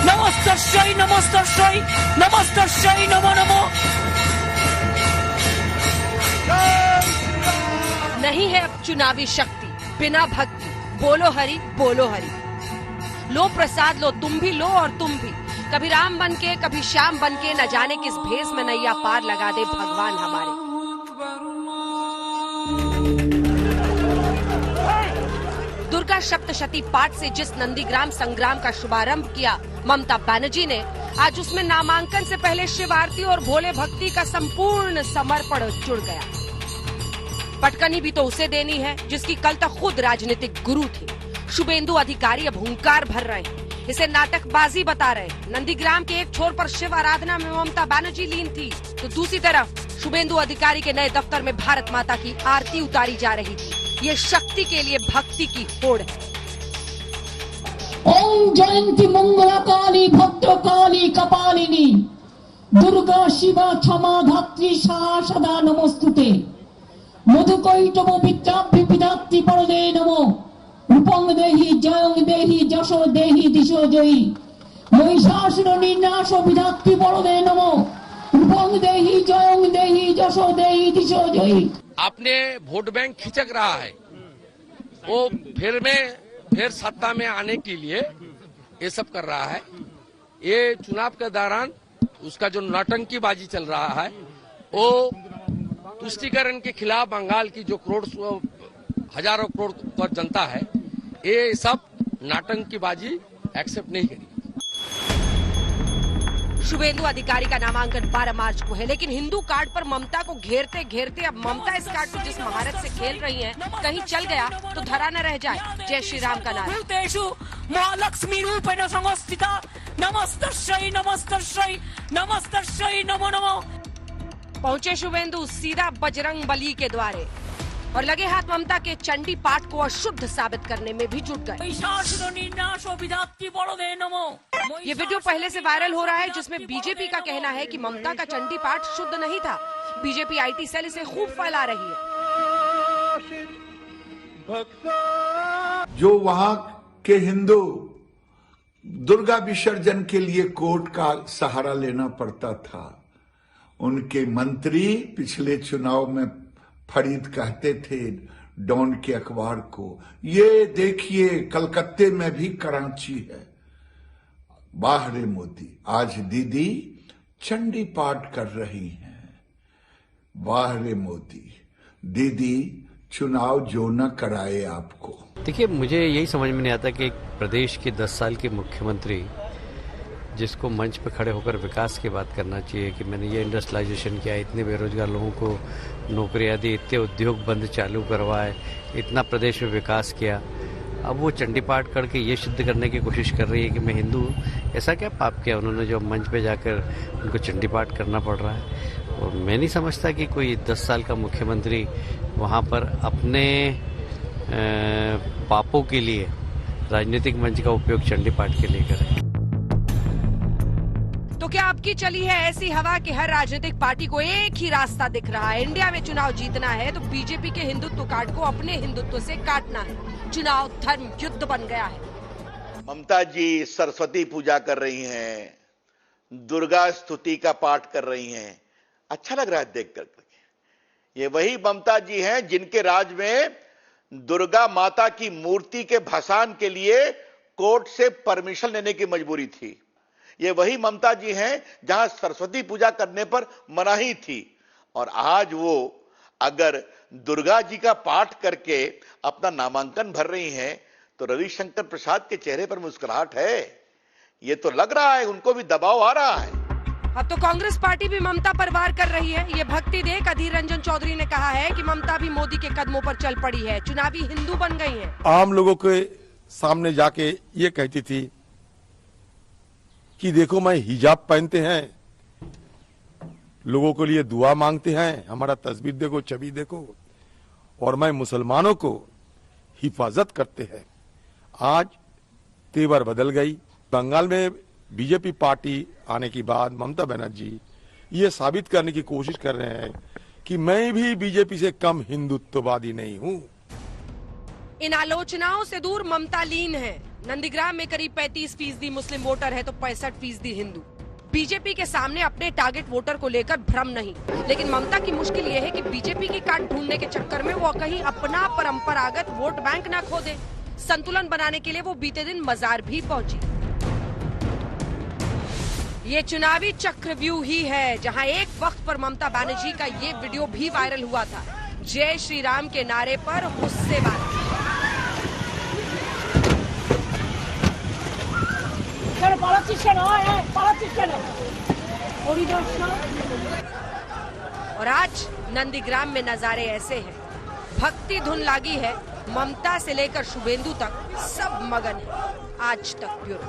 नमस्तस्यै नमस्तस्यै नमस्तस्यै नमो नमो। नहीं है अब चुनावी शक्ति बिना भक्ति, बोलो हरि बोलो हरि। लो प्रसाद लो, तुम भी लो और तुम भी, कभी राम बन के कभी श्याम बन के, न जाने किस भेष में नैया पार लगा दे भगवान हमारे। दुर्गा सप्तशती पाठ से जिस नंदीग्राम संग्राम का शुभारंभ किया ममता बनर्जी ने, आज उसमें नामांकन से पहले शिव आरती और भोले भक्ति का संपूर्ण समर्पण जुड़ गया। पटकनी भी तो उसे देनी है जिसकी कल तक खुद राजनीतिक गुरु थी। शुभेंदु अधिकारी अब हुंकार भर रहे हैं, इसे नाटकबाजी बता रहे हैं। नंदीग्राम के एक छोर पर शिव आराधना में ममता बनर्जी लीन थी, तो दूसरी तरफ शुभेंदु अधिकारी के नए दफ्तर में भारत माता की आरती उतारी जा रही थी। ये शक्ति के लिए भक्ति की होड़ है। ओम जयंती मंगला काली भद्र काली कपालिनी दुर्गा शिवा क्षमा धात्री सदा नमोस्तुते। मधुकैटभ विद्याभ्य विधात्री परदे नमो। रूपं देहि जयं देहि जशो देहि दिशो जयी। महिषासुर निर्नाश विधात्री परदे नमो। रूपं देहि जयं देहि जशो देहि दिशो जयी। आपने वोट बैंक खिंचक रहा है, वो फिर सत्ता में आने के लिए ये सब कर रहा है। ये चुनाव के दौरान उसका जो नौटंकीबाजी चल रहा है, वो तुष्टीकरण के खिलाफ बंगाल की जो हजारों करोड़ पर जनता है, ये सब नौटंकीबाजी एक्सेप्ट नहीं करी। शुभेंदु अधिकारी का नामांकन 12 मार्च को है, लेकिन हिंदू कार्ड पर ममता को घेरते घेरते अब ममता इस कार्ड को जिस महारत से खेल रही हैं, कहीं चल गया तो धरा न रह जाए। जय श्री राम का नारा। महालक्ष्मी रूपेण संस्थिता नमस्तस्यै नमस्तस्यै नमस्तस्यै नमो नमो। पहुंचे शुभेंदु सीधा बजरंग बली के द्वारे और लगे हाथ ममता के चंडी पाठ को अशुद्ध साबित करने में भी जुट गए। ये वीडियो पहले से वायरल हो रहा है, जिसमें बीजेपी का कहना है कि ममता का चंडी पाठ शुद्ध नहीं था। बीजेपी आईटी सेल इसे खूब फैला रही है। जो वहां के हिंदू दुर्गा विसर्जन के लिए कोर्ट का सहारा लेना पड़ता था, उनके मंत्री पिछले चुनाव में फरीद कहते थे डॉन के अखबार को, ये देखिए कलकत्ते में भी कराची है। वाह रे मोदी, आज दीदी चंडी पाठ कर रही हैं। वाह रे मोदी, दीदी चुनाव जो न कराए आपको। देखिए, मुझे यही समझ में नहीं आता कि एक प्रदेश के 10 साल के मुख्यमंत्री जिसको मंच पर खड़े होकर विकास की बात करना चाहिए कि मैंने ये इंडस्ट्रियलाइजेशन किया, इतने बेरोजगार लोगों को नौकरियां दी, इतने उद्योग बंद चालू करवाए, इतना प्रदेश में विकास किया, अब वो चंडी पाठ करके ये सिद्ध करने की कोशिश कर रही है कि मैं हिंदू हूँ। ऐसा क्या पाप किया उन्होंने जो मंच पे जाकर उनको चंडी पाठ करना पड़ रहा है? और मैं नहीं समझता कि कोई 10 साल का मुख्यमंत्री वहाँ पर अपने पापों के लिए राजनीतिक मंच का उपयोग चंडी पाठ के लिए करे। तो क्या आपकी चली है ऐसी हवा कि हर राजनीतिक पार्टी को एक ही रास्ता दिख रहा है? इंडिया में चुनाव जीतना है तो बीजेपी के हिंदुत्व कार्ड को अपने हिंदुत्व से काटना है। चुनाव धर्म युद्ध बन गया है। ममता जी सरस्वती पूजा कर रही हैं, दुर्गा स्तुति का पाठ कर रही हैं। अच्छा लग रहा है देख करके। ये वही ममता जी हैं जिनके राज में दुर्गा माता की मूर्ति के भसान के लिए कोर्ट से परमिशन लेने की मजबूरी थी। ये वही ममता जी हैं जहां सरस्वती पूजा करने पर मनाही थी, और आज वो अगर दुर्गा जी का पाठ करके अपना नामांकन भर रही हैं तो रविशंकर प्रसाद के चेहरे पर मुस्कुराहट है। ये तो लग रहा है उनको भी दबाव आ रहा है। अब तो कांग्रेस पार्टी भी ममता पर वार कर रही है। ये भक्ति देख अधीर रंजन चौधरी ने कहा है कि ममता भी मोदी के कदमों पर चल पड़ी है, चुनावी हिंदू बन गई है। आम लोगों के सामने जाके ये कहती थी कि देखो मैं हिजाब पहनते हैं, लोगों के लिए दुआ मांगते हैं, हमारा तस्वीर देखो, छवि देखो, और मैं मुसलमानों को हिफाजत करते हैं। आज तेवर बदल गई। बंगाल में बीजेपी पार्टी आने के बाद ममता बनर्जी ये साबित करने की कोशिश कर रहे हैं कि मैं भी बीजेपी से कम हिंदुत्ववादी नहीं हूं। इन आलोचनाओं से दूर ममता लीन है। नंदीग्राम में करीब 35% मुस्लिम वोटर है तो 65% हिंदू। बीजेपी के सामने अपने टारगेट वोटर को लेकर भ्रम नहीं, लेकिन ममता की मुश्किल ये है कि बीजेपी की काट ढूंढने के चक्कर में वो कहीं अपना परंपरागत वोट बैंक न खो दे। संतुलन बनाने के लिए वो बीते दिन मजार भी पहुंची। ये चुनावी चक्रव्यूह ही है जहां एक वक्त पर ममता बनर्जी का ये वीडियो भी वायरल हुआ था, जय श्री राम के नारे पर गुस्से वाला। और आज नंदीग्राम में नजारे ऐसे हैं, भक्ति धुन लागी है, ममता से लेकर शुभेंदु तक सब मगन है। आज तक ब्यूरो।